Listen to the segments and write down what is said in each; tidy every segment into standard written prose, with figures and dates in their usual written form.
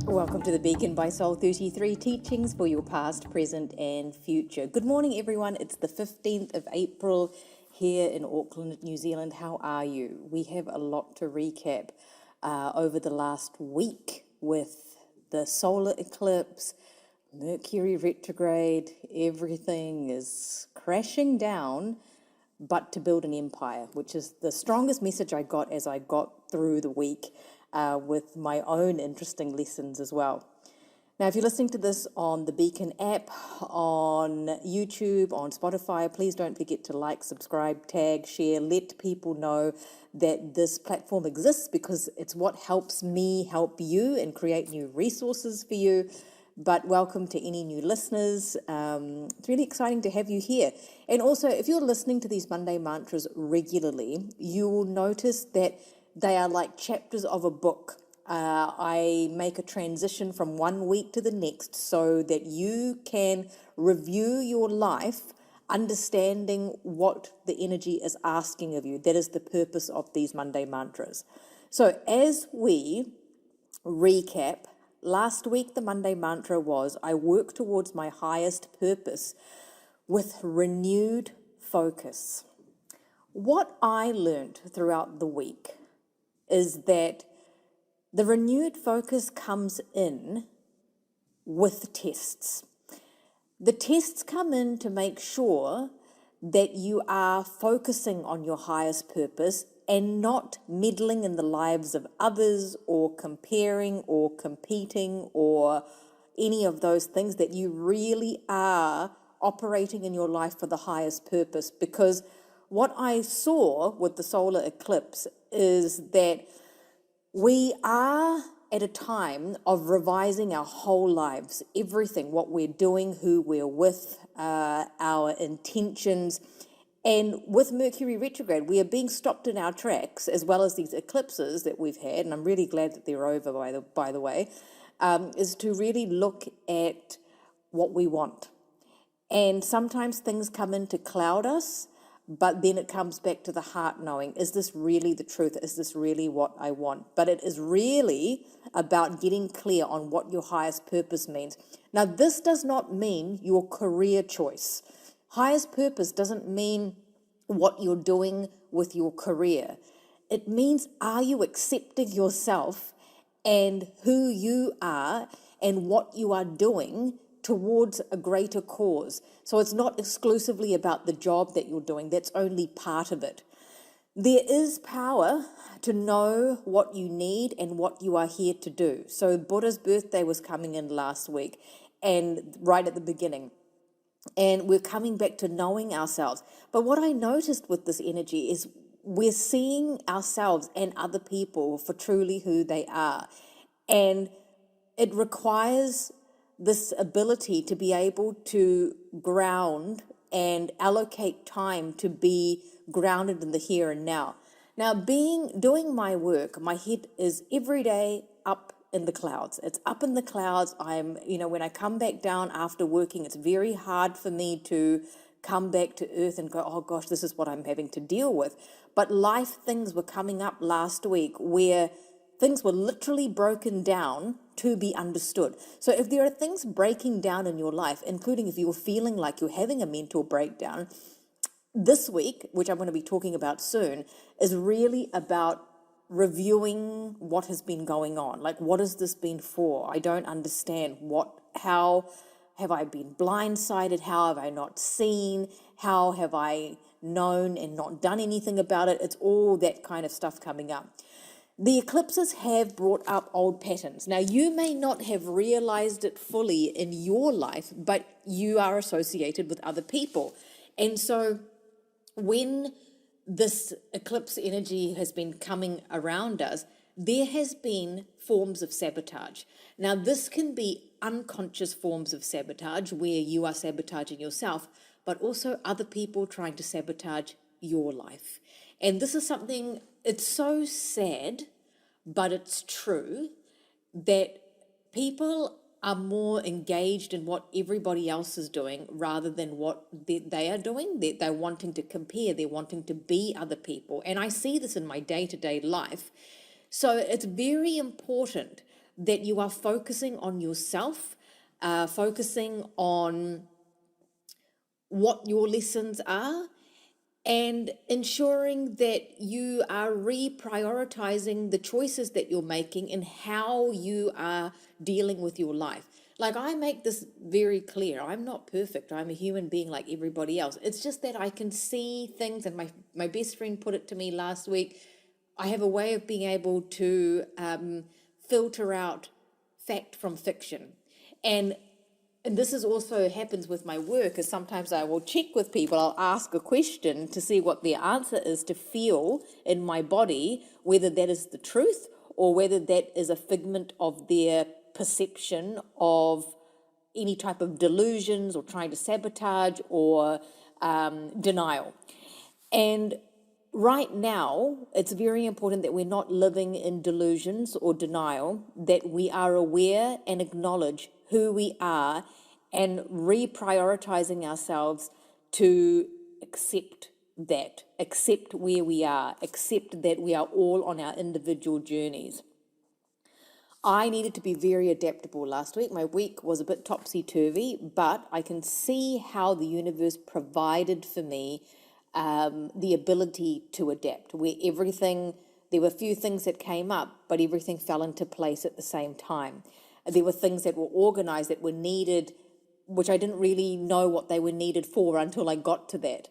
Welcome to the Beacon by Soul 33 teachings for your past, present, and future. Good morning, everyone. It's the 15th of April here in Auckland, New Zealand. How are you? We have a lot to recap over the last week with the solar eclipse, Mercury retrograde. Everything is crashing down, but to build an empire, which is the strongest message I got as I got through the week with my own interesting lessons as well. Now, if you're listening to this on the Beacon app, on YouTube, on Spotify, please don't forget to like, subscribe, tag, share, let people know that this platform exists because it's what helps me help you and create new resources for you. But welcome to any new listeners. It's really exciting to have you here. And also, if you're listening to these Monday mantras regularly, you will notice that they are like chapters of a book. I make a transition from one week to the next so that you can review your life, understanding what the energy is asking of you. That is the purpose of these Monday mantras. So as we recap, last week the Monday mantra was, I work towards my highest purpose with renewed focus. What I learned throughout the week is that the renewed focus comes in with tests. The tests come in to make sure that you are focusing on your highest purpose and not meddling in the lives of others or comparing or competing or any of those things, that you really are operating in your life for the highest purpose. Because what I saw with the solar eclipse is that we are at a time of revising our whole lives, everything, what we're doing, who we're with, our intentions. And with Mercury retrograde, we are being stopped in our tracks, as well as these eclipses that we've had, and I'm really glad that they're over, by the way, is to really look at what we want. And sometimes things come in to cloud us, but then it comes back to the heart knowing, is this really the truth? Is this really what I want? But it is really about getting clear on what your highest purpose means. Now, this does not mean your career choice. Highest purpose doesn't mean what you're doing with your career. It means, are you accepting yourself and who you are and what you are doing towards a greater cause? So it's not exclusively about the job that you're doing. That's only part of it. There is power to know what you need and what you are here to do. So Buddha's birthday was coming in last week, and right at the beginning. And we're coming back to knowing ourselves. But what I noticed with this energy is we're seeing ourselves and other people for truly who they are. And it requires this ability to be able to ground and allocate time to be grounded in the here and now. Now, doing my work, my head is every day up in the clouds. It's up in the clouds. When I come back down after working, it's very hard for me to come back to earth and go, oh gosh, this is what I'm having to deal with. But life things were coming up last week where things were literally broken down to be understood. So if there are things breaking down in your life, including if you're feeling like you're having a mental breakdown, this week, which I'm going to be talking about soon, is really about reviewing what has been going on. Like, what has this been for? I don't understand. How have I been blindsided? How have I not seen? How have I known and not done anything about it? It's all that kind of stuff coming up. The eclipses have brought up old patterns. Now, you may not have realized it fully in your life, but you are associated with other people. And so when this eclipse energy has been coming around us, there has been forms of sabotage. Now, this can be unconscious forms of sabotage where you are sabotaging yourself, but also other people trying to sabotage your life. And this is something, it's so sad, but it's true, that people are more engaged in what everybody else is doing rather than what they are doing. They're wanting to compare, they're wanting to be other people. And I see this in my day-to-day life. So it's very important that you are focusing on yourself, focusing on what your lessons are, and ensuring that you are reprioritizing the choices that you're making and how you are dealing with your life. Like, I make this very clear. I'm not perfect. I'm a human being like everybody else. It's just that I can see things, and my best friend put it to me last week. I have a way of being able to filter out fact from fiction. And this is also happens with my work, is sometimes I will check with people. I'll ask a question to see what their answer is, to feel in my body whether that is the truth or whether that is a figment of their perception of any type of delusions or trying to sabotage or denial. And right now, it's very important that we're not living in delusions or denial, that we are aware and acknowledge who we are and reprioritizing ourselves to accept that, accept where we are, accept that we are all on our individual journeys. I needed to be very adaptable last week. My week was a bit topsy-turvy, but I can see how the universe provided for me the ability to adapt, where there were a few things that came up, but everything fell into place at the same time. There were things that were organized that were needed, which I didn't really know what they were needed for until I got to that.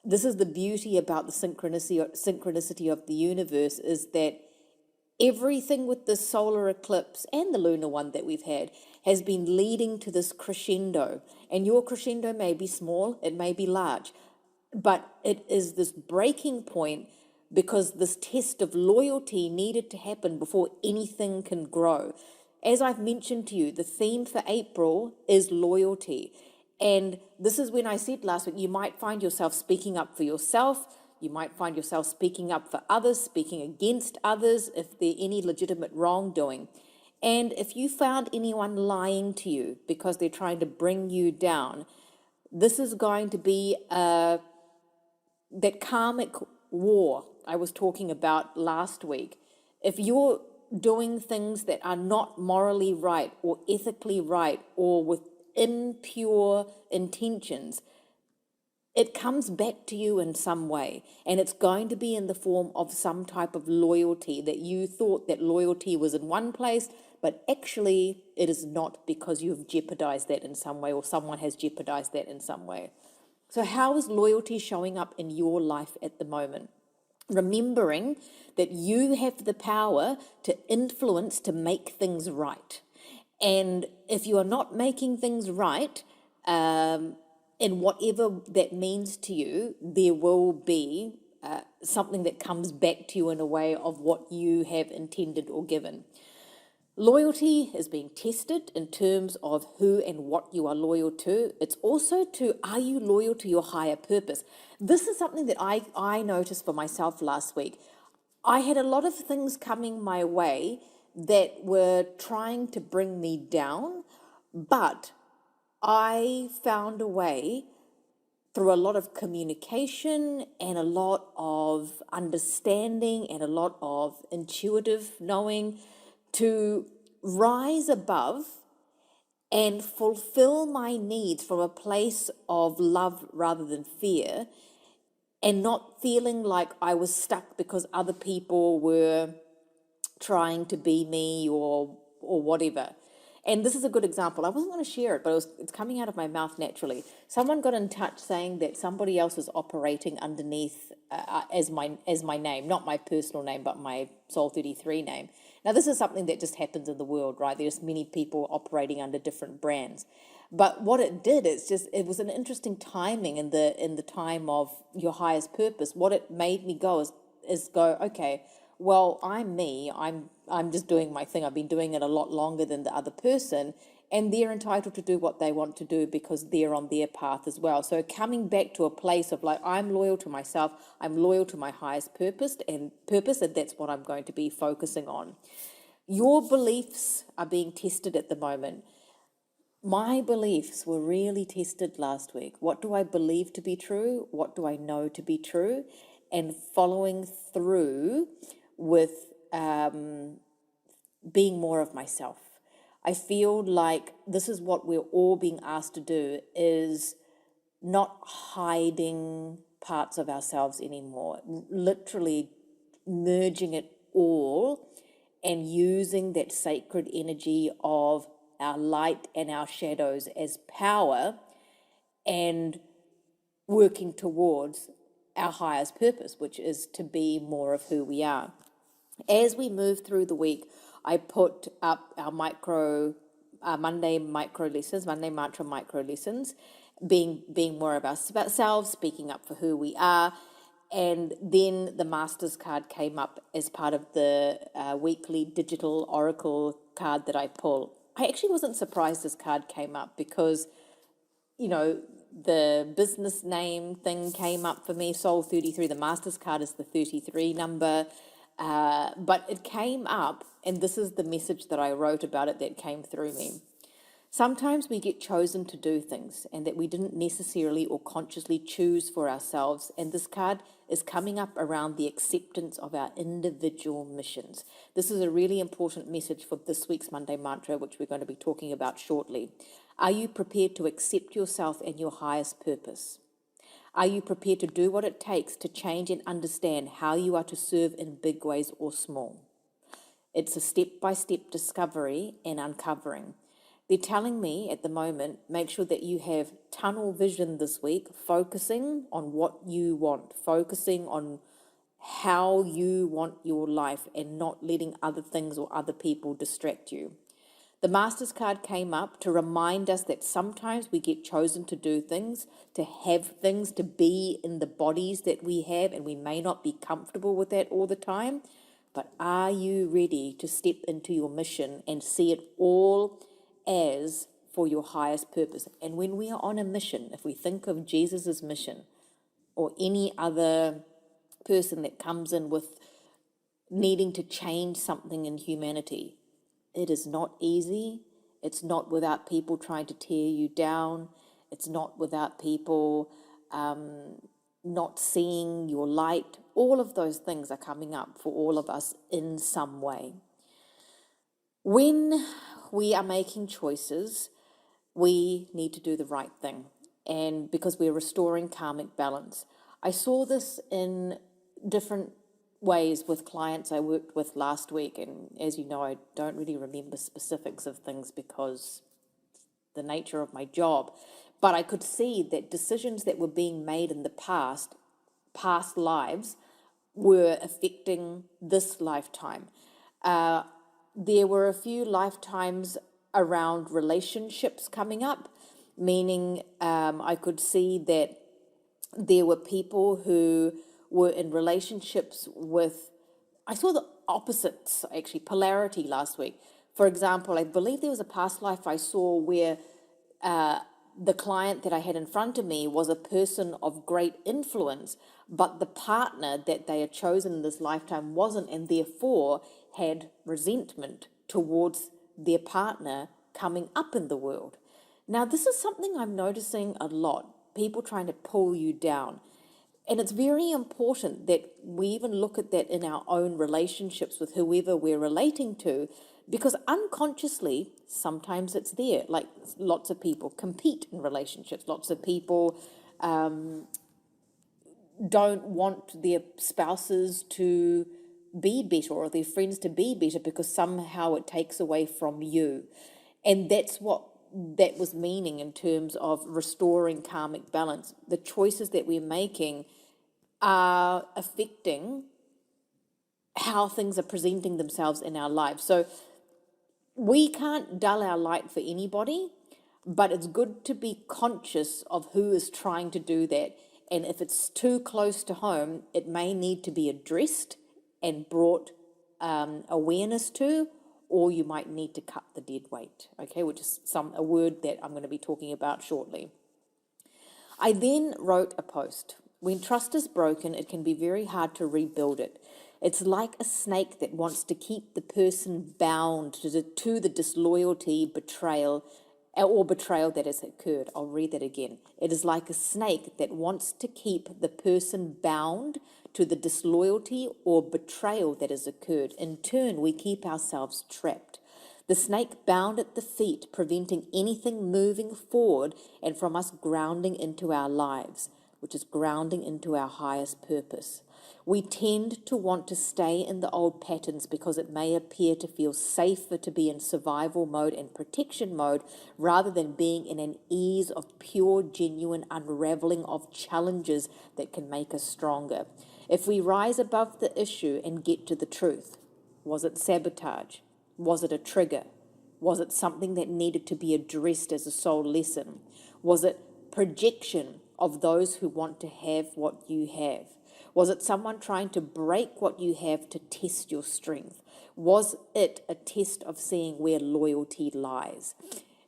This is the beauty about the synchronicity of the universe, is that everything with the solar eclipse and the lunar one that we've had has been leading to this crescendo. And your crescendo may be small, it may be large, but it is this breaking point, because this test of loyalty needed to happen before anything can grow. As I've mentioned to you, the theme for April is loyalty. And this is when I said last week, you might find yourself speaking up for yourself. You might find yourself speaking up for others, speaking against others if there's any legitimate wrongdoing. And if you found anyone lying to you because they're trying to bring you down, this is going to be that karmic war I was talking about last week. If you're doing things that are not morally right or ethically right or with impure intentions, it comes back to you in some way, and it's going to be in the form of some type of loyalty that you thought that loyalty was in one place, but actually it is not, because you've jeopardized that in some way, or someone has jeopardized that in some way. So how is loyalty showing up in your life at the moment? Remembering that you have the power to influence, to make things right. And if you are not making things right, in whatever that means to you, there will be something that comes back to you in a way of what you have intended or given. Loyalty is being tested in terms of who and what you are loyal to. It's also are you loyal to your higher purpose? This is something that I noticed for myself last week. I had a lot of things coming my way that were trying to bring me down, but I found a way, through a lot of communication and a lot of understanding and a lot of intuitive knowing, to rise above and fulfill my needs from a place of love rather than fear, and not feeling like I was stuck because other people were trying to be me or whatever. And this is a good example. I wasn't going to share it, but it's coming out of my mouth naturally. Someone got in touch saying that somebody else is operating underneath as my name, not my personal name, but my Soul 33 name. Now, this is something that just happens in the world, right? There's many people operating under different brands. But what it did, it was an interesting timing in the time of your highest purpose. What it made me go is go, okay, well, I'm me. I'm just doing my thing. I've been doing it a lot longer than the other person, and they're entitled to do what they want to do because they're on their path as well. So coming back to a place of like, I'm loyal to myself, I'm loyal to my highest purpose, and that's what I'm going to be focusing on. Your beliefs are being tested at the moment. My beliefs were really tested last week. What do I believe to be true? What do I know to be true? And following through with being more of myself. I feel like this is what we're all being asked to do, is not hiding parts of ourselves anymore, literally merging it all and using that sacred energy of our light and our shadows as power and working towards our highest purpose, which is to be more of who we are. As we move through the week, I put up our Monday micro lessons, Monday mantra micro lessons, being more of ourselves, speaking up for who we are. And then the Masters card came up as part of the weekly digital oracle card that I pull. I actually wasn't surprised this card came up because, the business name thing came up for me, Soul 33. The Masters card is the 33 number. But it came up, and this is the message that I wrote about it that came through me. Sometimes we get chosen to do things and that we didn't necessarily or consciously choose for ourselves. And this card is coming up around the acceptance of our individual missions. This is a really important message for this week's Monday Mantra, which we're going to be talking about shortly. Are you prepared to accept yourself and your highest purpose? Are you prepared to do what it takes to change and understand how you are to serve in big ways or small? It's a step-by-step discovery and uncovering. They're telling me at the moment, make sure that you have tunnel vision this week, focusing on what you want, focusing on how you want your life and not letting other things or other people distract you. The Masters card came up to remind us that sometimes we get chosen to do things, to have things, to be in the bodies that we have, and we may not be comfortable with that all the time. But are you ready to step into your mission and see it all as for your highest purpose? And when we are on a mission, if we think of Jesus's mission or any other person that comes in with needing to change something in humanity, it is not easy. It's not without people trying to tear you down. It's not without people not seeing your light. All of those things are coming up for all of us in some way. When we are making choices, we need to do the right thing, and because we're restoring karmic balance. I saw this in different ways with clients I worked with last week, and as you know, I don't really remember specifics of things because the nature of my job, but I could see that decisions that were being made in the past lives, were affecting this lifetime. There were a few lifetimes around relationships coming up, meaning I could see that there were people who were in relationships with, I saw the opposites, actually, polarity last week. For example, I believe there was a past life I saw where the client that I had in front of me was a person of great influence, but the partner that they had chosen in this lifetime wasn't, and therefore had resentment towards their partner coming up in the world. Now, this is something I'm noticing a lot, people trying to pull you down. And it's very important that we even look at that in our own relationships with whoever we're relating to, because unconsciously, sometimes it's there. Like, lots of people compete in relationships. Lots of people don't want their spouses to be better or their friends to be better because somehow it takes away from you. And that's what that was meaning in terms of restoring karmic balance. The choices that we're making are affecting how things are presenting themselves in our lives. So we can't dull our light for anybody, but it's good to be conscious of who is trying to do that. And if it's too close to home, it may need to be addressed and brought awareness to, or you might need to cut the dead weight, okay, which is a word that I'm going to be talking about shortly. I then wrote a post. When trust is broken, it can be very hard to rebuild it. It's like a snake that wants to keep the person bound to the disloyalty, betrayal, or betrayal that has occurred. I'll read that again. It is like a snake that wants to keep the person bound to the disloyalty or betrayal that has occurred. In turn, we keep ourselves trapped. The snake bound at the feet, preventing anything moving forward and from us grounding into our lives, which is grounding into our highest purpose. We tend to want to stay in the old patterns because it may appear to feel safer to be in survival mode and protection mode rather than being in an ease of pure, genuine unraveling of challenges that can make us stronger. If we rise above the issue and get to the truth, was it sabotage? Was it a trigger? Was it something that needed to be addressed as a soul lesson? Was it projection of those who want to have what you have? Was it someone trying to break what you have to test your strength? Was it a test of seeing where loyalty lies?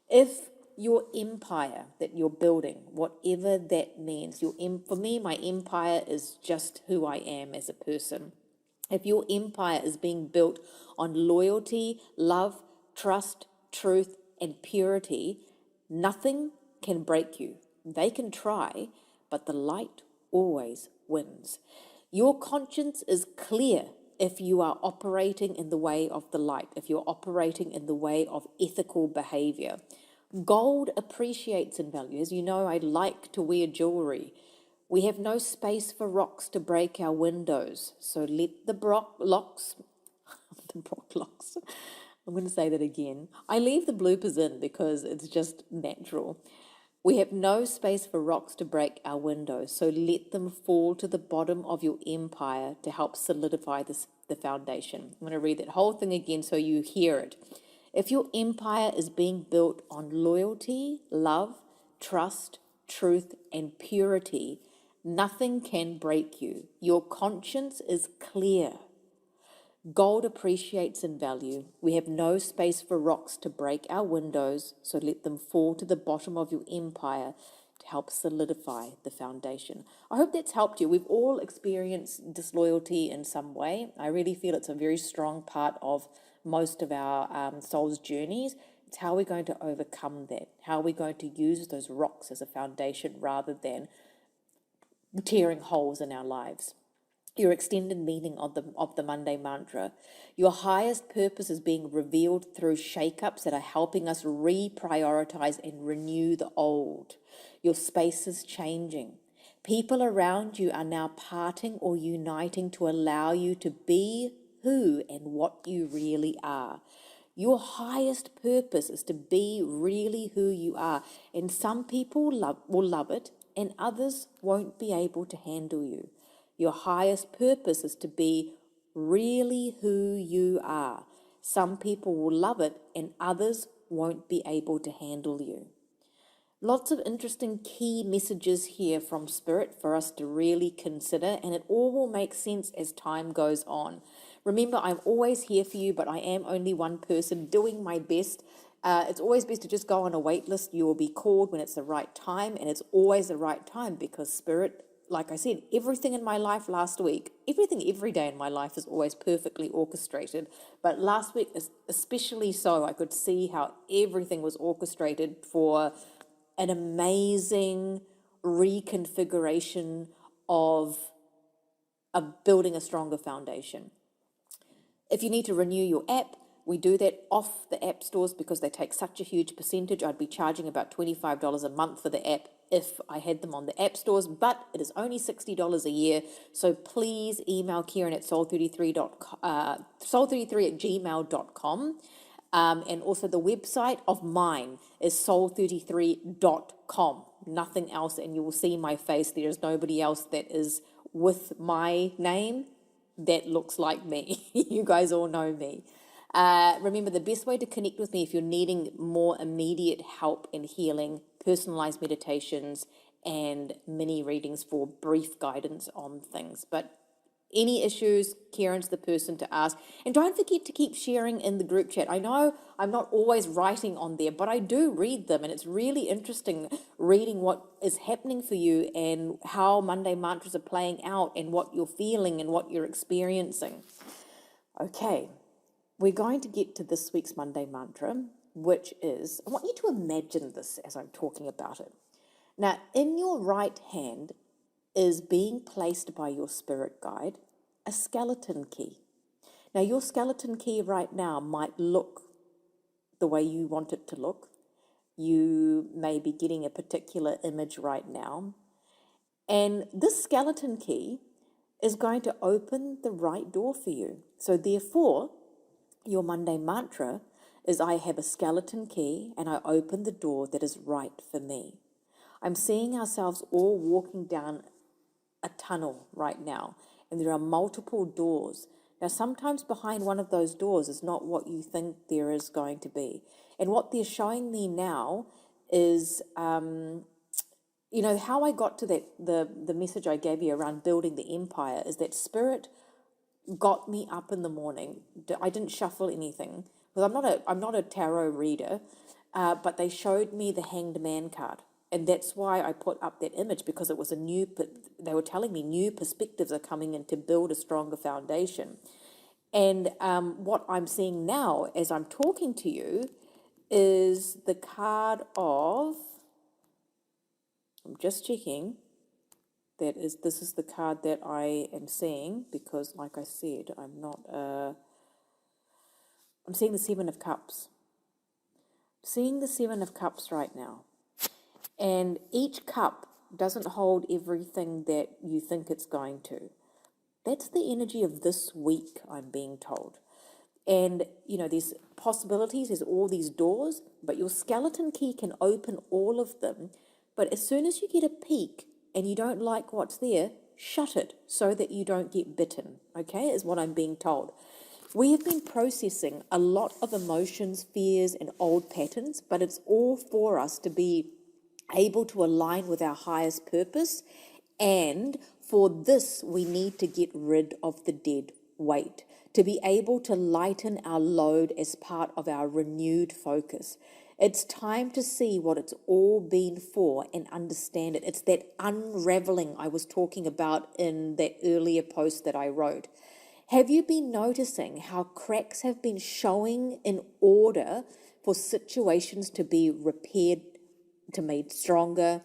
If your empire that you're building, whatever that means, for me, my empire is just who I am as a person. If your empire is being built on loyalty, love, trust, truth, and purity, nothing can break you. They can try, but the light always wins. Your conscience is clear if you are operating in the way of the light, if you're operating in the way of ethical behavior. Gold appreciates in value. As you know, I like to wear jewelry. We have no space for rocks to break our windows, so let the Brock locks, the Brock locks, I'm going to say that again. I leave the bloopers in because it's just natural. We have no space for rocks to break our windows, so let them fall to the bottom of your empire to help solidify the foundation. I'm going to read that whole thing again so you hear it. If your empire is being built on loyalty, love, trust, truth, and purity, nothing can break you. Your conscience is clear. Gold appreciates in value. We have no space for rocks to break our windows, so let them fall to the bottom of your empire to help solidify the foundation. I hope that's helped you. We've all experienced disloyalty in some way. I really feel it's a very strong part of most of our soul's journeys. It's how we're going to overcome that, how we're going to use those rocks as a foundation rather than tearing holes in our lives. Your extended meaning of the Monday mantra. Your highest purpose is being revealed through shake-ups that are helping us reprioritize and renew the old. Your space is changing. People around you are now parting or uniting to allow you to be who and what you really are. Your highest purpose is to be really who you are. And some people will love it and others won't be able to handle you. Your highest purpose is to be really who you are. Some people will love it and others won't be able to handle you. Lots of interesting key messages here from Spirit for us to really consider, and it all will make sense as time goes on. Remember, I'm always here for you, but I am only one person doing my best. It's always best to just go on a wait list. You will be called when it's the right time, and it's always the right time because Spirit, like I said, everything in my life last week, everything every day in my life is always perfectly orchestrated. But last week, especially so, I could see how everything was orchestrated for an amazing reconfiguration of building a stronger foundation. If you need to renew your app, we do that off the app stores because they take such a huge percentage. I'd be charging about $25 a month for the app if I had them on the app stores, but it is only $60 a year. So please email Kieran at soul33@gmail.com. And also the website of mine is soul33.com. Nothing else, and you will see my face. There is nobody else that is with my name that looks like me. You guys all know me. Remember, the best way to connect with me if you're needing more immediate help in healing, personalized meditations, and mini readings for brief guidance on things. But any issues, Kieran's the person to ask. And don't forget to keep sharing in the group chat. I know I'm not always writing on there, but I do read them, and it's really interesting reading what is happening for you and how Monday mantras are playing out and what you're feeling and what you're experiencing. Okay, we're going to get to this week's Monday mantra. which is, I want you to imagine this as I'm talking about it. Now, in your right hand is being placed by your spirit guide a skeleton key. Now, your skeleton key right now might look the way you want it to look. You may be getting a particular image right now. And this skeleton key is going to open the right door for you. So therefore, your Monday mantra is, I have a skeleton key and I open the door that is right for me. I'm seeing ourselves all walking down a tunnel right now, and there are multiple doors. Now, sometimes behind one of those doors is not what you think there is going to be. And what they're showing me now is, how I got to that, the message I gave you around building the empire is that spirit got me up in the morning. I didn't shuffle anything because I'm not a tarot reader, but they showed me the Hanged Man card. And that's why I put up that image, because it was they were telling me new perspectives are coming in to build a stronger foundation. And what I'm seeing now as I'm talking to you is the card of, I'm just checking, this is the card that I am seeing, because like I said, I'm seeing the Seven of Cups. Seeing the Seven of Cups right now. And each cup doesn't hold everything that you think it's going to. That's the energy of this week, I'm being told. And, there's possibilities, there's all these doors, but your skeleton key can open all of them. But as soon as you get a peek and you don't like what's there, shut it so that you don't get bitten, okay, is what I'm being told. We have been processing a lot of emotions, fears, and old patterns, but it's all for us to be able to align with our highest purpose. And for this, we need to get rid of the dead weight to be able to lighten our load as part of our renewed focus. It's time to see what it's all been for and understand it. It's that unraveling I was talking about in that earlier post that I wrote. Have you been noticing how cracks have been showing in order for situations to be repaired, to made stronger,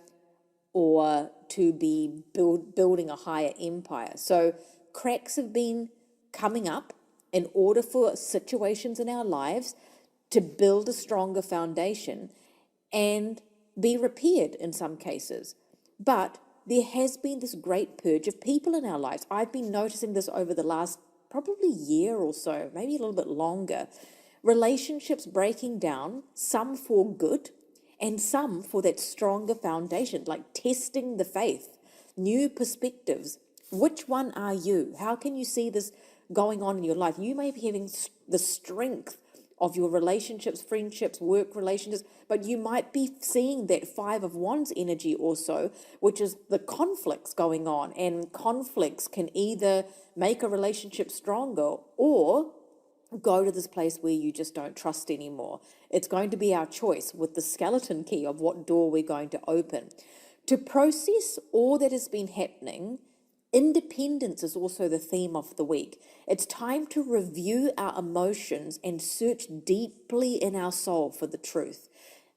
or to be building a higher empire? So cracks have been coming up in order for situations in our lives to build a stronger foundation and be repaired in some cases. But there has been this great purge of people in our lives. I've been noticing this over the last probably year or so, maybe a little bit longer. Relationships breaking down, some for good and some for that stronger foundation, like testing the faith, new perspectives. Which one are you? How can you see this going on in your life? You may be having the strength of your relationships, friendships, work relationships, but you might be seeing that Five of Wands energy also, which is the conflicts going on. And conflicts can either make a relationship stronger or go to this place where you just don't trust anymore. It's going to be our choice with the skeleton key of what door we're going to open. To process all that has been happening, independence is also the theme of the week. It's time to review our emotions and search deeply in our soul for the truth.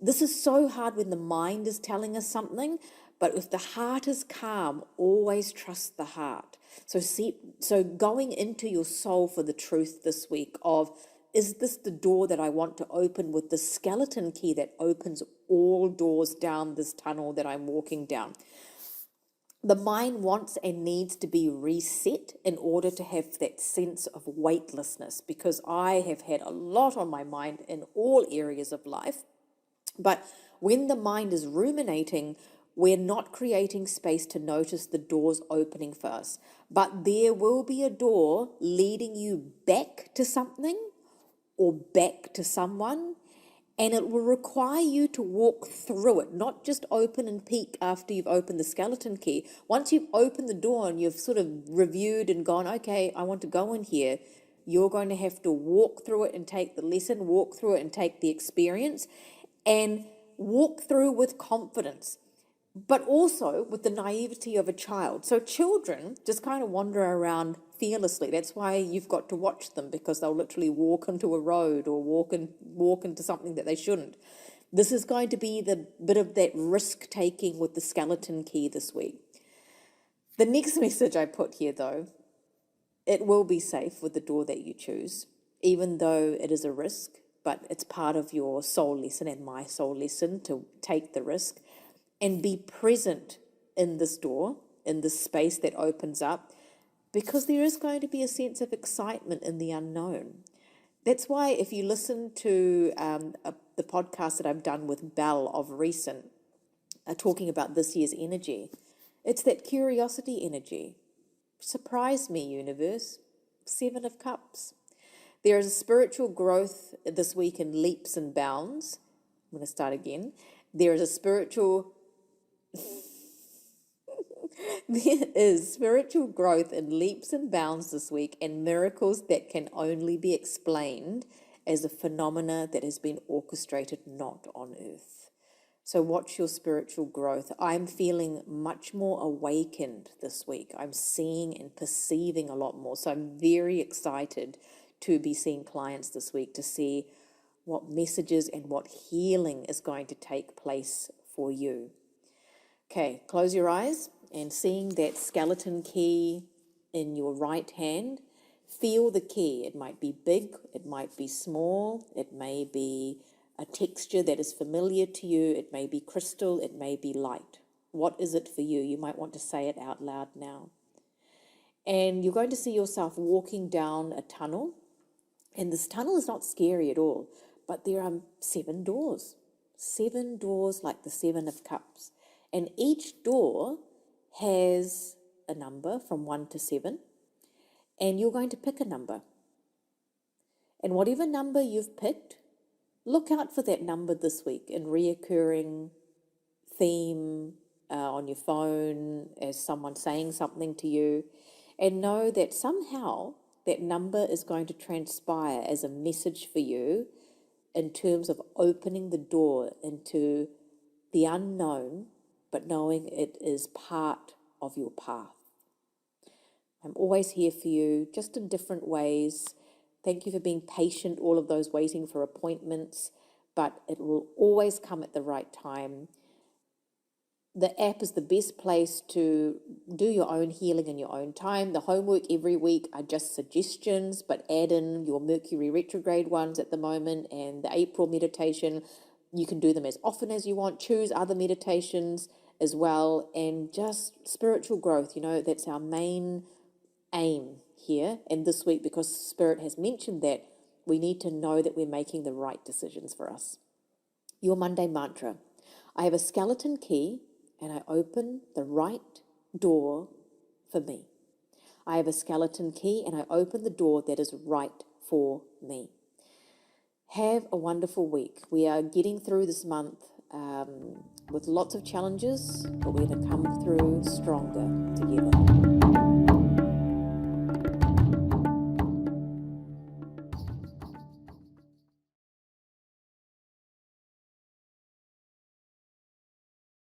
This is so hard when the mind is telling us something, but if the heart is calm, always trust the heart. So going into your soul for the truth this week of, is this the door that I want to open with the skeleton key that opens all doors down this tunnel that I'm walking down? The mind wants and needs to be reset in order to have that sense of weightlessness, because I have had a lot on my mind in all areas of life. But when the mind is ruminating, we're not creating space to notice the doors opening for us. But there will be a door leading you back to something or back to someone, and it will require you to walk through it, not just open and peek after you've opened the skeleton key. Once you've opened the door and you've sort of reviewed and gone, okay, I want to go in here, you're going to have to walk through it and take the lesson, walk through it and take the experience, and walk through with confidence, but also with the naivety of a child. So children just kind of wander around fearlessly. That's why you've got to watch them, because they'll literally walk into a road or walk into something that they shouldn't. This is going to be the bit of that risk taking with the skeleton key this week. The next message I put here, though, it will be safe with the door that you choose, even though it is a risk, but it's part of your soul lesson and my soul lesson to take the risk and be present in this door, in this space that opens up, because there is going to be a sense of excitement in the unknown. That's why if you listen to the podcast that I've done with Belle of recent, talking about this year's energy, it's that curiosity energy. Surprise me, universe. 7 of Cups. There is a spiritual growth this week in leaps and bounds. I'm going to start again. There is spiritual growth in leaps and bounds this week, and miracles that can only be explained as a phenomena that has been orchestrated not on earth. So watch your spiritual growth. I'm feeling much more awakened this week. I'm seeing and perceiving a lot more. So I'm very excited to be seeing clients this week to see what messages and what healing is going to take place for you. Okay, close your eyes, and seeing that skeleton key in your right hand, feel the key. It might be big, it might be small, it may be a texture that is familiar to you, it may be crystal, it may be light. What is it for you? You might want to say it out loud now. And you're going to see yourself walking down a tunnel, and this tunnel is not scary at all, but there are 7 doors. 7 doors like the 7 of Cups. And each door has a number from 1 to 7, and you're going to pick a number. And whatever number you've picked, look out for that number this week in reoccurring theme on your phone as someone saying something to you, and know that somehow that number is going to transpire as a message for you in terms of opening the door into the unknown, but knowing it is part of your path. I'm always here for you, just in different ways. Thank you for being patient, all of those waiting for appointments, but it will always come at the right time. The app is the best place to do your own healing in your own time. The homework every week are just suggestions, but add in your Mercury retrograde ones at the moment and the April meditation. You can do them as often as you want. Choose other meditations as well, and just spiritual growth. That's our main aim here and this week, because Spirit has mentioned that we need to know that we're making the right decisions for us. Your Monday mantra: I have a skeleton key and I open the right door for me. I have a skeleton key and I open the door that is right for me. Have a wonderful week. We are getting through this month with lots of challenges, but we're going to come through stronger together.